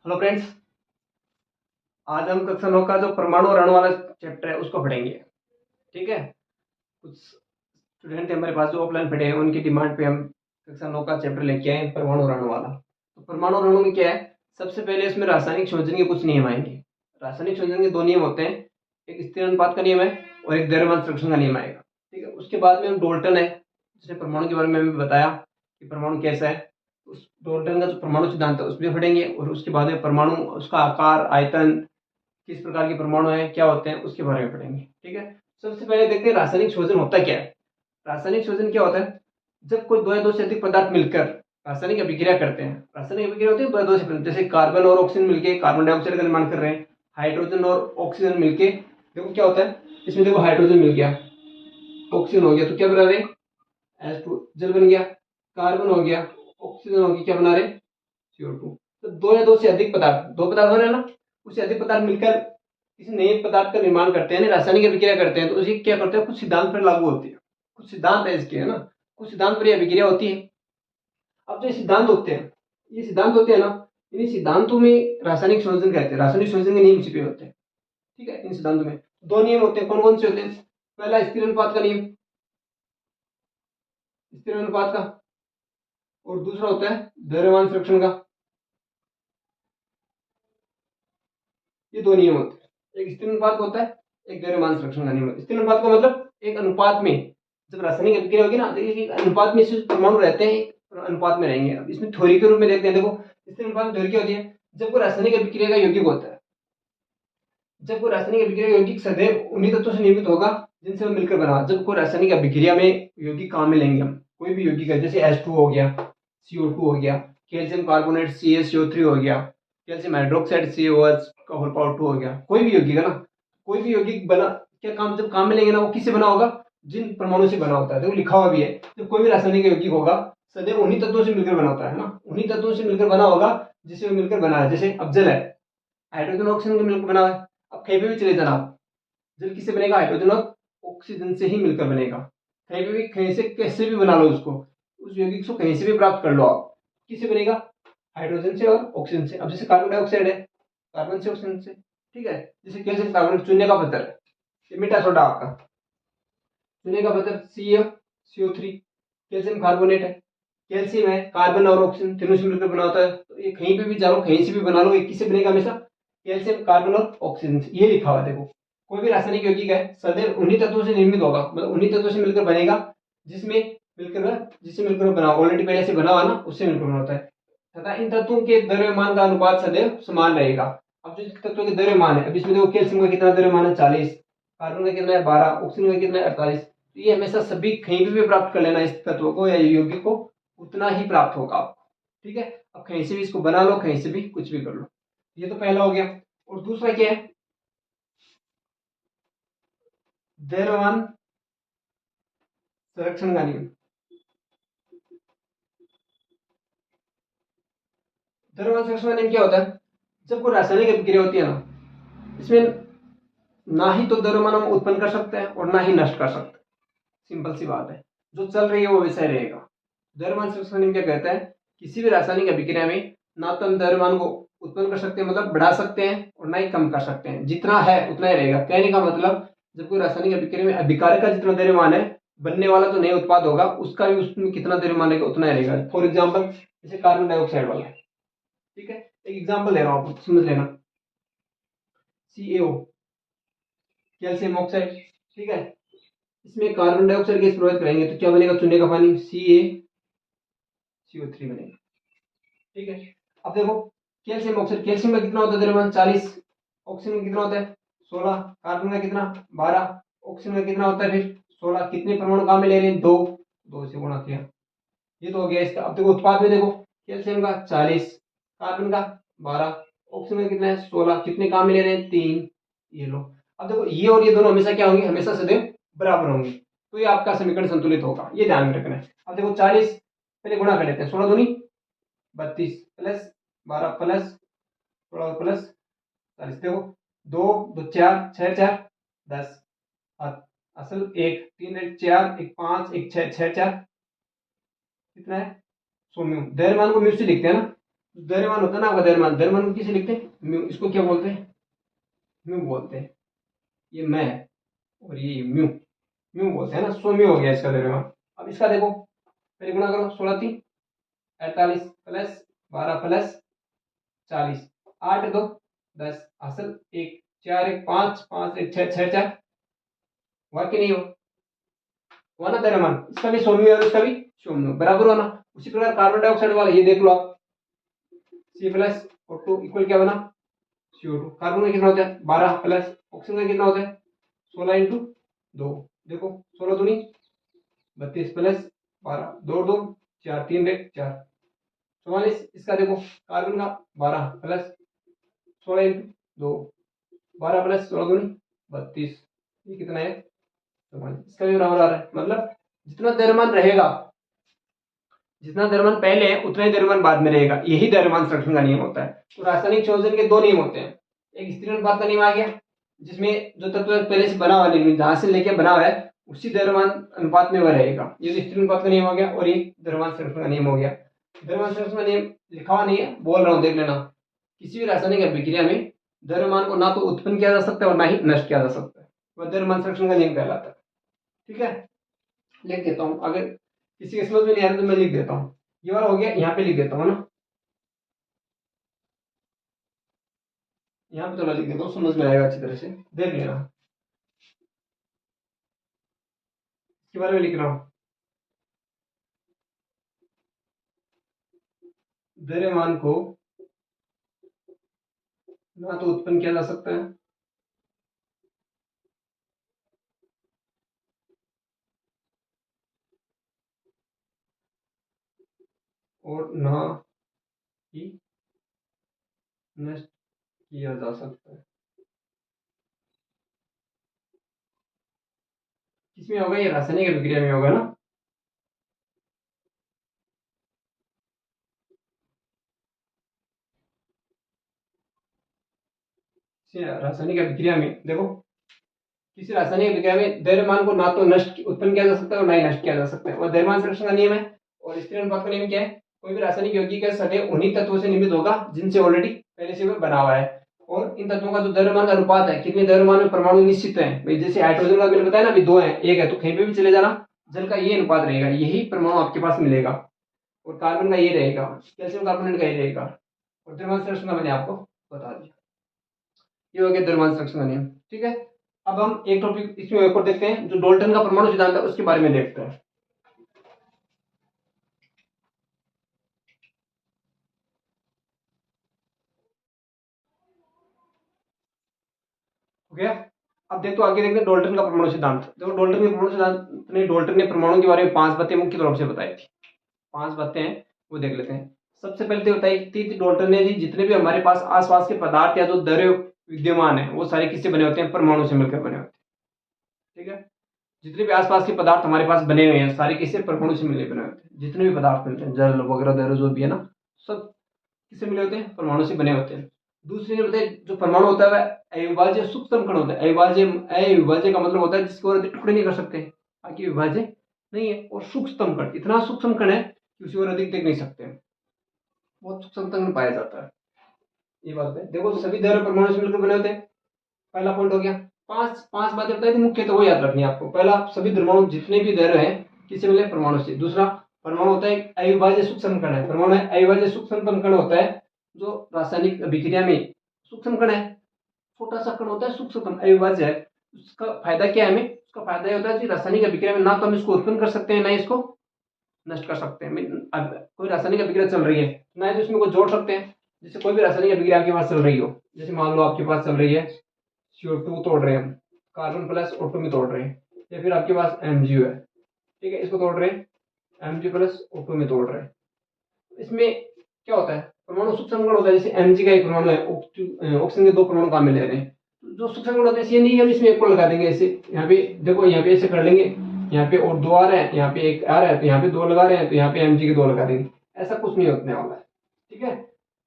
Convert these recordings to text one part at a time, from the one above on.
Hello friends. आज हम कक्षा 9 का जो परमाणु और अणु वाला चैप्टर है उसको पढ़ेंगे। ठीक है। कुछ स्टूडेंट हमारे पास जो ऑफलाइन पढ़े हैं उनकी डिमांड पे हम कक्षा 9 का चैप्टर लेके आए हैं, परमाणु और अणु वाला। तो परमाणु और अणु में क्या है, सबसे पहले इसमें रासायनिक संयोजन के कुछ नियम आएंगे। रासायनिक संयोजन के दो नियम होते हैं, एक स्थिर अनुपात का नियम है और एक द्रव्यमान संरक्षण का नियम आएगा। ठीक है। उसके बाद में हम डोल्टन है, जिसने परमाणु के बारे में हमें बताया कि परमाणु कैसा है। उस डोल्टन का जो परमाणु सिद्धांत है उसमें पढ़ेंगे, और उसके बाद में परमाणु, उसका आकार, आयतन, किस प्रकार के परमाणु हैं, क्या होते हैं, उसके बारे में पढ़ेंगे। ठीक है। सबसे पहले देखते हैं रासायनिक संयोजन होता क्या है। रासायनिक संयोजन क्या होता है, जब कोई दो या दो से अधिक पदार्थ मिलकर रासायनिक अभिक्रिया करते हैं। रासायनिक अभिक्रिया होती है दो या दो से, जैसे कार्बन और ऑक्सीजन मिलकर कार्बन डाइऑक्साइड का निर्माण कर रहे हैं, हाइड्रोजन और ऑक्सीजन मिलके, देखो क्या होता है, इसमें देखो हाइड्रोजन मिल गया, ऑक्सीजन हो गया, तो क्या बना रहे, H2 जल बन गया, कार्बन हो गया, ऑक्सीजन हो गया, क्या बना रहे, CO2। तो दो या दो से अधिक पदार्थ, दो पदार्थ हो रहे हैं ना, उससे अधिक पदार्थ मिलकर किसी नए पदार्थ का निर्माण करते हैं, रासायनिक अभिक्रिया करते हैं, तो उसे क्या करते हैं, कुछ सिद्धांत पर लागू होती है। कुछ सिद्धांत है इसके, है ना, कुछ सिद्धांत पर यह अभिक्रिया होती है। अब जो सिद्धांत होते हैं, ये सिद्धांत होते हैं ना, इन सिद्धांतों में रासायनिक संयोजन कहते हैं, रासायनिक संयोजन के नियम छिपे होते हैं। ठीक है। इन सिद्धांतों में दो नियम होते हैं, कौन कौन से होते हैं, पहला स्थिर अनुपात का नियम, स्थिर अनुपात का, और दूसरा होता है द्रव्यमान संरक्षण का। ये दो नियम होते हैं, एक स्थिर अनुपात का होता है, एक द्रव्यमान संरक्षण का नियम। स्थिर अनुपात का मतलब एक अनुपात में जब रासायनिक अभिक्रिया होगी ना, तो एक अनुपात में परमाणु रहते हैं, अनुपात में रहेंगे। अब इसमें थ्योरी के रूप में देखते हैं, देखो स्थिर अनुपात में थ्योरी क्या होती है, जब कोई रासायनिक अभिक्रिया का यौगिक होता है, जब कोई रासायनिक अभिक्रिया का यौगिक सदैव उन्हीं तत्वों से निर्मित होगा जिनसे वो मिलकर बना। जब कोई रासायनिक अभिक्रिया में यौगिक काम में लेंगे हम, कोई भी यौगिक है, जैसे H2 हो गया, CO2 हो गया, कैल्शियम कार्बोनेट CaCO3 हो गया, कैल्शियम हाइड्रोक्साइड CaOH का होल पावर 2 हो गया, कोई भी यौगिक है ना, कोई भी यौगिक बना, क्या काम, जब काम में लेंगे ना, वो किससे बना होगा, जिन परमाणु से बना होता है। देखो लिखा हुआ भी है, जब कोई भी रासायनिक यौगिक होगा सदैव उन्हीं तत्वों से मिलकर बना होता है ना, उन्हीं तत्वों से मिलकर बना होगा जिससे वो मिलकर बना है। जैसे अब जल है, हाइड्रोजन ऑक्सीजन के मिलकर बना है। अब कहीं पे भी चले जाना आप, जल किससे बनेगा, हाइड्रोजन और ऑक्सीजन से ही मिलकर बनेगा। कहीं पे भी, कहीं से कैसे भी बना लो उसको, उस यौगिक को कहीं से भी प्राप्त कर लो आप, किससे बनेगा, हाइड्रोजन से और ऑक्सीजन से। अब जैसे कार्बन डाइऑक्साइड है, कार्बन से, ऑक्सीजन से। ठीक है। जैसे कैल्शियम कार्बोनेट, चूने का पत्थर, ये मीठा सोडा आपका, चूने का पत्थर CaCO3, कैल्शियम कार्बोनेट है, कैल्शियम है, कार्बन और ऑक्सीजन तीनों से मिलकर बना होता है। तो ये कहीं पे भी जाओ, कहीं से भी बना लो, एक किससे बनेगा हमेशा, कैल्शियम कार्बन और ऑक्सीजन से। ये लिखा हुआ है देखो, कोई भी रासायनिक यौगिक है सदैव उन्हीं तत्वों से निर्मित होगा, मतलब उन्हीं तत्वों से मिलकर बनेगा जिसमें मिलकर, जिससे मिलकर बना, ऑलरेडी पहले से बना हुआ ना, उससे मिलकर बना होता है। तथा इन तत्वों के द्रव्यमान का अनुपात सदैव समान रहेगा। अब जो तत्वों के द्रव्यमान है, अब इसमें देखो कैल्शियम का कितना द्रव्यमान है, 40, कार्बन का कितना है, 12, ऑक्सीजन का कितना है, 48। तो ये हमेशा सभी कहीं भी प्राप्त कर लेना, इस तत्व को या यौगिक को उतना ही प्राप्त होगा आपको। ठीक है। अब कहीं से भी इसको बना लो, कहीं से भी कुछ भी कर लो। ये तो पहला हो गया। और दूसरा क्या है, द्रव्यमान संरक्षण का नियम। द्रव्यमान संरक्षण का नियम क्या होता है, जब कोई रासायनिक अभिक्रिया होती है ना, इसमें ना ही तो द्रव्यमान हम उत्पन्न कर सकते हैं और ना ही नष्ट कर सकते हैं। सिंपल सी बात है, जो चल रही है वो वैसा ही रहेगा। द्रव्यमान संरक्षण नियम क्या कहता है, किसी भी रासायनिक अभिक्रिया में ना तो हम द्रव्यमान को उत्पन्न कर सकते हैं, मतलब बढ़ा सकते हैं, और ना ही कम कर सकते हैं। जितना है उतना ही रहेगा। कहने का मतलब, जब कोई रासायनिक अभिक्रिया में अभिकारक का जितना द्रव्यमान है, बनने वाला जो नया उत्पाद होगा उसका भी उसमें कितना द्रव्यमान रहेगा उतना ही रहेगा। फॉर एग्जाम्पल जैसे कार्बन डाइऑक्साइड वाला, ठीक है, एक एग्जाम्पल दे रहा हूँ, आप समझ लेना। CaO, कैल्शियम ऑक्साइड, ठीक है, इसमें कार्बन डाइऑक्साइड गैस प्रवेश करेंगे तो क्या बनेगा, चूने का पानी CaCO3 बनेगा। ठीक है। अब देखो कैल्शियम ऑक्साइड, कैल्शियम का कितना होता है द्रव्यमान, 40, ऑक्सीजन का कितना होता है, 16, कार्बन का कितना, 12, ऑक्सीजन का कितना होता है फिर 16। कितने परमाणु काम में ले रहे हैं, दो, दो से गुणा किया, ये तो हो गया इसका। अब देखो उत्पाद में देखो, कैल्शियम का 40, कार्बन का 12, ऑक्सीजन का कितना है, 16, कितने काम में ले रहे हैं, 3। ये लो। अब देखो ये और ये दोनों हमेशा क्या होंगे, हमेशा सदैव बराबर होंगे, तो ये आपका समीकरण संतुलित होगा, ये ध्यान में रखना है। अब देखो 40 पहले गुणा कर लेते हैं, 16 दूनी 32 प्लस 12 प्लस 16 प्लस 40, देखो 2 2 4 6 4 10, असल 1 3 1 4 1 5 1 6 6 4 कितना है, 100 म्यू। द्रव्यमान को म्यू से लिखते हैं ना, द्रव्यमान होता है ना आपका, द्रव्यमान, द्रव्यमान को किसे लिखते हैं, म्यू, इसको क्या बोलते हैं, म्यू बोलते हैं। ये मैं और ये म्यू, म्यू बोलते हैं ना, सो म्यू हो गया इसका द्रव्यमान। अब इसका देखो, पहले गुणा करो, 16 3 48 प्लस 12 प्लस 40, 8 2 10, असल 1 4 1 5 5 1 6 6 4, हुआ कि नहीं हुआ ना द्रव्यमान, इसका भी सौम्य और इसका भी सौम्य बराबर होना। उसी प्रकार कार्बन डाइऑक्साइड वाला ये देख लो आप, सी प्लस और टू इक्वल क्या बना, CO2। कार्बन में कितना होता है 12 प्लस ऑक्सीजन में कितना होता है 16 इंटू 2, देखो 16 दूनी 32 प्लस 12 2 2 4 3 1 4 44। इसका देखो कार्बन का 12 प्लस 16 इंटू 2, 12 प्लस 16 दूनी 32, ये कितना है 44। इसका भी बराबर आ रहा है, मतलब जितना द्रव्यमान रहेगा, जितना द्रव्यमान पहले है उतना ही द्रव्यमान बाद में रहेगा, यही द्रव्यमान संरक्षण का नियम होता है। तो रासायनिक संयोजन के दो नियम होते हैं, एक स्थिर अनुपात का नियम आ गया, जिसमें जो तत्व पहले से बना हुआ है, जहां से लेके बना हुआ है उसी द्रव्यमान अनुपात में वह रहेगा, ये स्थिर अनुपात का नियम हो गया। और ये द्रव्यमान संरक्षण का नियम हो गया। द्रव्यमान संरक्षण का नियम लिखा हुआ नहीं है, बोल रहा हूँ, देख लेना। किसी भी रासायनिक अभिक्रिया में द्रव्यमान को ना तो उत्पन्न किया जा सकता है और ना ही नष्ट किया जा सकता है, वह द्रव्यमान संरक्षण का नियम कहलाता है। ठीक है, लिख देता हूँ, अगर किसी के समझ में नहीं आ रहा तो मैं लिख देता हूँ। ये वाला हो गया, यहाँ पे लिख देता हूँ ना, यहाँ पे थोड़ा लिख देता हूँ, समझ में आएगा अच्छी तरह से, देख लेना। इसके बारे में लिख रहा हूँ, द्रव्यमान को ना तो उत्पन्न किया जा सकता है और ना ही नष्ट किया जा सकता है। किसमें होगा, ये रासायनिक अभिक्रिया में होगा ना। रासायनिक अभिक्रिया में देखो, किसी रासायनिक अभिक्रिया में द्रव्यमान को ना तो नष्ट उत्पन्न किया जा सकता है और ना ही नष्ट किया जा सकता है, वह द्रव्यमान संरक्षण का नियम है। और स्थिर अनुपात का नियम क्या है, कोई भी रासायनिक यौगिक सटे उन्हीं तत्वों से निर्मित होगा जिनसे ऑलरेडी पहले से वह बना हुआ है। और इन तत्वों का जो द्रव्यमान का अनुपात है, कितने द्रव्यमान में परमाणु निश्चित है, भाई जैसे हाइड्रोजन का मैंने बताया ना, अभी दो है, एक है, तो कहीं पे भी चले जाना, जल का ये अनुपात रहेगा, यही परमाणु आपके पास मिलेगा। और कार्बन का ये रहेगा, कैल्शियम कार्बोनेट का ये रहेगा। और द्रव्यमान संरक्षण का मैंने आपको बता दिया, ये हो गया द्रव्यमान संरक्षण का नियम। ठीक है, अब हम एक टॉपिक इसमें एक और देखते हैं, जो डाल्टन का परमाणु सिद्धांत है उसके बारे में देखते हैं। हो गया, अब देखो आगे देखते हैं डाल्टन का परमाणु सिद्धांत। देखो डाल्टन के परमाणु सिद्धांत ने, डाल्टन ने परमाणु के बारे में 5 बातें मुख्य तौर से बताई थी। 5 बातें हैं, वो देख लेते हैं। सबसे पहले तो बताई थी डाल्टन ने जी, जितने भी हमारे पास आसपास के पदार्थ या जो द्रव्य विद्यमान है वो सारे किससे बने होते हैं, परमाणु से मिलकर बने होते हैं। ठीक है, जितने भी आसपास के पदार्थ हमारे पास बने हुए हैं सारे किससे, परमाणु से मिले बने होते हैं। जितने भी पदार्थ मिलते हैं, जल वगैरह द्रव्य जो भी है ना, सब किससे मिले होते हैं, परमाणु से बने होते हैं। दूसरे ने बताया, जो परमाणु होता है वह अविभाज्य सूक्ष्म कण होता है। अविभाज्य, अविभाज्य का मतलब होता है जिसको और अधिक टुकड़े नहीं कर सकते, बाकी विभाज्य नहीं है। और सूक्ष्म कण, इतना सूक्ष्म कण है कि उसी और अधिक देख नहीं सकते, बहुत सूक्ष्म कण पाया जाता है। ये बात है, देखो सभी द्रव्य परमाणु से मिलकर बने होते हैं, पहला पॉइंट हो गया। पांच पांच बातें बताई थी मुख्य, तो वो याद रखनी है आपको। पहला, सभी द्रव्यों जितने भी द्रव्य हैं किससे मिले, परमाणु से। दूसरा, परमाणु होता है अविभाज्य सूक्ष्म कण है, परमाणु अविभाज्य सूक्ष्म कण होता है जो रासायनिक अभिक्रिया में सूक्ष्म कण है, छोटा सा कण होता है, सूक्ष्म कण अविभाज्य है। उसका फायदा क्या है हमें, उसका फायदा ये होता है कि रासायनिक अभिक्रिया में ना तो हम इसको उत्पन्न कर सकते हैं ना इसको नष्ट कर सकते हैं। अब कोई रासायनिक अभिक्रिया चल रही है, ना तो इसमें कोई जोड़ सकते हैं। जैसे कोई भी रासायनिक अभिक्रिया आपके पास चल रही हो, जैसे मान लो आपके पास चल रही है CO2 तोड़ रहे हैं हम, कार्बन प्लस O2 में तोड़ रहे हैं, या फिर आपके पास MgO है, ठीक है, इसको तोड़ रहे हैं, Mg प्लस O2 में तोड़ रहे हैं। इसमें क्या होता है, परमाणु सूक्ष्म कण होता है। जैसे Mg का एक परमाणु है, ऑक्सीजन के दो परमाणु काम में ले रहे हैं, जो सूक्ष्म कण होते हैं ये नहीं है इसमें एक को लगा देंगे ऐसे, यहाँ पे देखो, यहाँ पे ऐसे कर लेंगे, यहाँ पे और दो आ रहे हैं, यहाँ पे एक आ रहा है, तो यहाँ पे दो लगा रहे हैं, तो यहाँ पे Mg के दो लगा देंगे, ऐसा कुछ नहीं होने वाला है। ठीक है,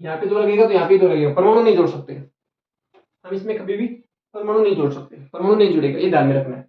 यहाँ पे दो लगेगा तो यहाँ पे दो लगेगा, परमाणु नहीं जोड़ सकते हम इसमें, कभी भी परमाणु नहीं जोड़ सकते, परमाणु नहीं जुड़ेगा, ये ध्यान में रखना है।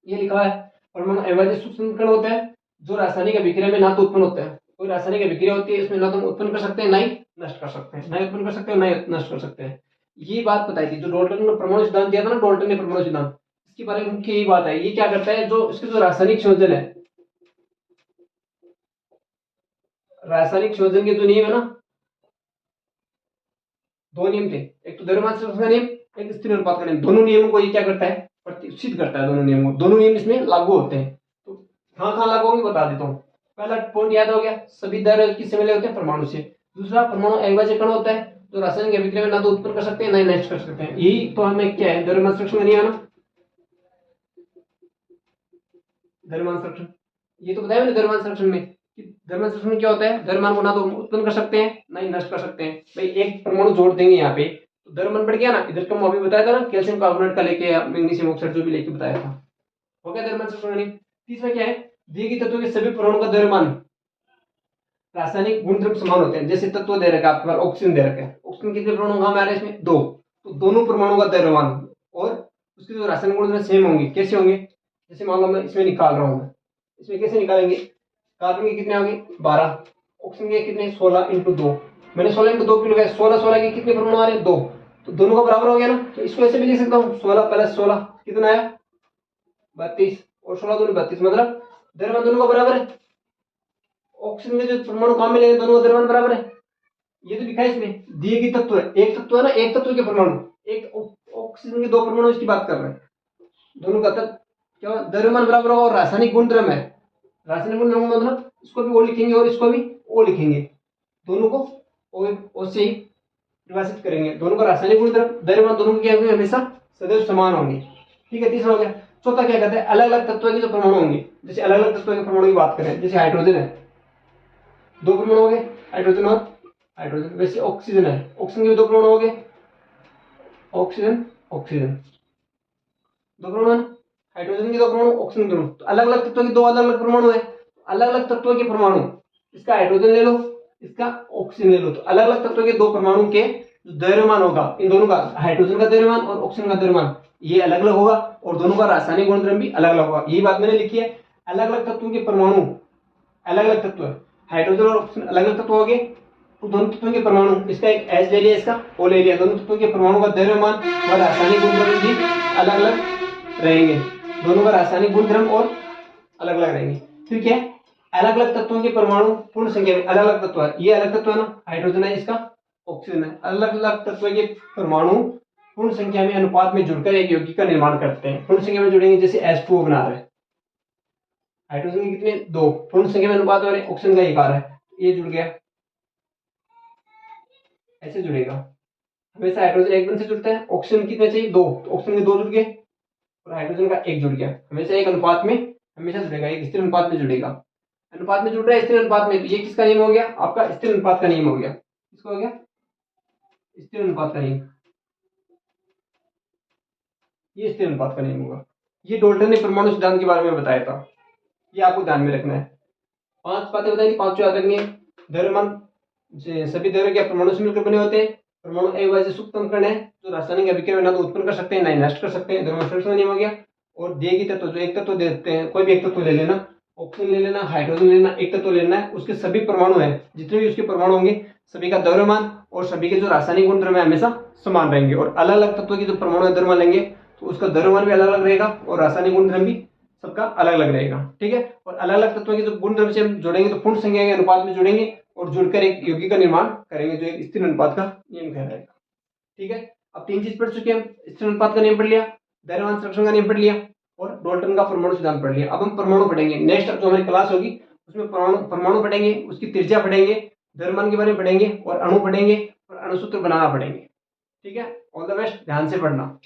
ये लिखा है, परमाणु अविभाज्य सूक्ष्म कण होता है जो रासायनिक अभिक्रिया में ना तो उत्पन्न होता है कोई रासायनिक अभिक्रिया होती है, इसमें ना तो हम उत्पन्न कर सकते हैं ना ही नष्ट कर सकते हैं, ना ही उत्पन्न कर सकते हैं ना ही नष्ट कर सकते हैं। ये बात बताई थी जो डाल्टन ने परमाणु सिद्धांत दिया था ना, डाल्टन ने परमाणु सिद्धांत, इसके बारे में मुख्य यही बात है। ये क्या करता है, जो इसके जो रासायनिक संयोजन है, रासायनिक संयोजन के जो नियम है ना, दो नियम थे, एक तो द्रव्यमान संरक्षण का नियम, एक स्थिर अनुपात का नियम। दोनों नियमों को ये क्या करता है, सिद्ध करता है। दोनों नियमों, दोनों नियम इसमें लागू होते हैं। तो कहाँ कहाँ लागू होंगे बता देता हूँ। पहला पॉइंट याद हो गया, सभी द्रव्य किससे मिले होते हैं, परमाणु से। दूसरा, परमाणु अविभाज्य कण होता है जो रासायनिक अभिक्रिया में ना तो उत्पन्न कर सकते हैं ना ही नष्ट कर सकते हैं। यही तो हमें क्या है, द्रव्यमान संरक्षण का नियम है ना, द्रव्यमान संरक्षण। ये तो बताया मैंने द्रव्यमान संरक्षण में कि द्रव्यमान संरक्षण में क्या होता है, द्रव्यमान को ना तो उत्पन्न कर सकते हैं ना ही नष्ट कर सकते हैं। भाई एक परमाणु जोड़ देंगे यहाँ पे तो द्रव्यमान बढ़ गया ना, इधर का अभी बताया था ना, कैल्शियम कार्बोनेट का लेके या मैग्नीशियम ऑक्साइड जो भी लेके बताया था, हो गया द्रव्यमान संरक्षण। तीसरा क्या है, दिए गए तत्वों के सभी परमाणु का द्रव्यमान, रासायनिक गुणधर्म समान होते हैं। जैसे तत्व दे रखा है आपके पास, ऑक्सीजन दे रखा है, ऑक्सीजन कितने परमाणु कहाँ में आ रहे हैं, इसमें 2, तो दोनों परमाणु का द्रव्यमान और उसके जो रासायनिक गुणधर्म सेम होंगे। कैसे होंगे, जैसे मान लो मैं इसमें निकाल रहा हूँ, इसमें कैसे निकालेंगे, कार्बन के कितने होंगे 12, ऑक्सीजन के कितने 16 इंटू 2, मैंने 16 इंटू 2 क्यों लगाया, 16 के कितने परमाणु आ रहे हैं 2, तो दोनों का बराबर हो गया ना। तो इसको ऐसे भी लिख सकता हूँ, 16 प्लस 16 कितना आया 32, और 16 दूनी 32, मतलब द्रव्यमान दोनों का बराबर है। ऑक्सीजन के जो परमाणु काम में लेंगे दोनों का द्रव्यमान बराबर है। ये तो लिखा है इसमें, दिए गए तत्व है, एक तत्व है ना, एक तत्व के परमाणु, एक ऑक्सीजन के 2 परमाणु इसकी बात कर रहे हैं, दोनों का तत्व क्या द्रव्यमान बराबर होगा। और रासायनिक गुणधर्म है, रासायनिक गुणधर्म मतलब इसको भी ओ लिखेंगे और इसको भी ओ लिखेंगे, दोनों को ओ से ही परिभाषित करेंगे। दोनों का रासायनिक गुणधर्म द्रव्यमान दोनों के क्या होंगे, हमेशा सदैव समान होंगे। ठीक है, तीसरा हो गया। चौथा क्या कहते हैं, अलग अलग तत्वों के जो परमाणु होंगे, जैसे अलग अलग तत्वों के परमाणु की बात करें, जैसे हाइड्रोजन है, 2 परमाणु हो गए, हाइड्रोजन और हाइड्रोजन। वैसे ऑक्सीजन है, ऑक्सीजन के भी 2 परमाणु हो गए, ऑक्सीजन ऑक्सीजन 2 परमाणु है ना, हाइड्रोजन के 2 परमाणु, ऑक्सीजन के 2। तो अलग अलग तत्वों के 2 अलग अलग परमाणु है, अलग अलग तत्वों के परमाणु, इसका हाइड्रोजन ले लो, इसका ऑक्सीजन ले लो, तो अलग अलग तत्वों के 2 परमाणु के जो द्रव्यमान होगा, इन दोनों का, हाइड्रोजन का द्रव्यमान और ऑक्सीजन का द्रव्यमान, ये अलग अलग होगा, और दोनों का रासायनिक गुणधर्म भी अलग अलग होगा। यही बात मैंने लिखी है, अलग अलग तत्वों के परमाणु, अलग अलग तत्व, हाइड्रोजन और ऑक्सीजन अलग अलग तत्व हो गए, तो दोनों तत्वों के परमाणु, इसका एक एच ले लिया, इसका ओ ले लिया, दोनों तत्वों के परमाणु का द्रव्यमान और रासायनिक गुणधर्म भी अलग अलग रहेंगे, दोनों का रासायनिक गुणधर्म और अलग अलग रहेंगे। ठीक है, अलग अलग तत्वों के परमाणु पूर्ण संख्या में, अलग अलग तत्व है, ये अलग तत्व है ना, हाइड्रोजन है, इसका ऑक्सीजन है, अलग अलग तत्व के परमाणु पूर्ण संख्या में अनुपात में जुड़कर एक यौगिक का निर्माण करते हैं। पूर्ण संख्या में जुड़ेंगे, जैसे H2O बना रहे हैं, हाइड्रोजन के कितने 2, पूर्ण संख्या में अनुपात वाले, ऑक्सीजन का 1 आ रहा है, ये जुड़ गया, ऐसे जुड़ेगा। हमेशा हाइड्रोजन एक बन से जुड़ता है, ऑक्सीजन कितने चाहिए 2, तो ऑक्सीजन के 2 जुड़ गए और हाइड्रोजन का 1 जुड़ गया। हमेशा एक अनुपात में हमेशा जुड़ेगा, एक स्थिर अनुपात में जुड़ेगा, अनुपात में जुड़ रहा है स्थिर अनुपात में, तो ये किसका नियम हो गया, आपका स्थिर अनुपात का नियम हो गया। किसका हो गया, स्थिर अनुपात का नियम, ये स्थिर अनुपात का नियम होगा। ये डाल्टन ने परमाणु सिद्धांत के बारे में बताया था, ये आपको ध्यान में रखना है। 5 बातें बताई, 5 याद रखनी है। द्रव्यमान, सभी द्रव्य क्या परमाणु से मिलकर बने होते हैं, परमाणु अविभाज्य सूक्ष्म कण है जो रासायनिक अभिक्रिया में ना तो उत्पन्न कर सकते हैं ना ही नष्ट कर सकते हैं, द्रव्यमान संरक्षण नियम हो गया। और दिए गए तत्व, जो एक तत्व देते हैं, कोई भी एक तत्व ले लेना, ऑक्सीजन ले लेना, हाइड्रोजन ले लेना, एक तत्व लेना है, उसके सभी परमाणु है, जितने भी उसके परमाणु होंगे, सभी का द्रव्यमान और सभी के जो रासायनिक गुणधर्म है हमेशा समान रहेंगे। और अलग अलग तत्वों की जो परमाणु द्रव्यमान लेंगे तो उसका द्रव्यमान भी अलग अलग रहेगा और रासायनिक गुणधर्म भी सबका अलग अलग रहेगा। ठीक है, और अलग अलग तत्वों के जो गुणधर्म से हम जोड़ेंगे तो पूर्ण संख्या के अनुपात में जुड़ेंगे और जुड़कर एक यौगिक का निर्माण करेंगे, जो एक स्थिर अनुपात का नियम कहलाएगा। ठीक है, अब 3 चीज पढ़ चुके हैं, स्थिर अनुपात का नियम पढ़ लिया, द्रव्यमान संरक्षण का नियम पढ़ लिया और डाल्टन का परमाणु सिद्धांत पढ़ लिया। अब हम परमाणु पढ़ेंगे, नेक्स्ट जो हमारी क्लास होगी उसमें परमाणु पढ़ेंगे, उसकी त्रिज्या पढ़ेंगे, द्रव्यमान के बारे में पढ़ेंगे और अणु पढ़ेंगे और अणुसूत्र बनाना पढ़ेंगे। ठीक है, ऑल द बेस्ट, ध्यान से पढ़ना।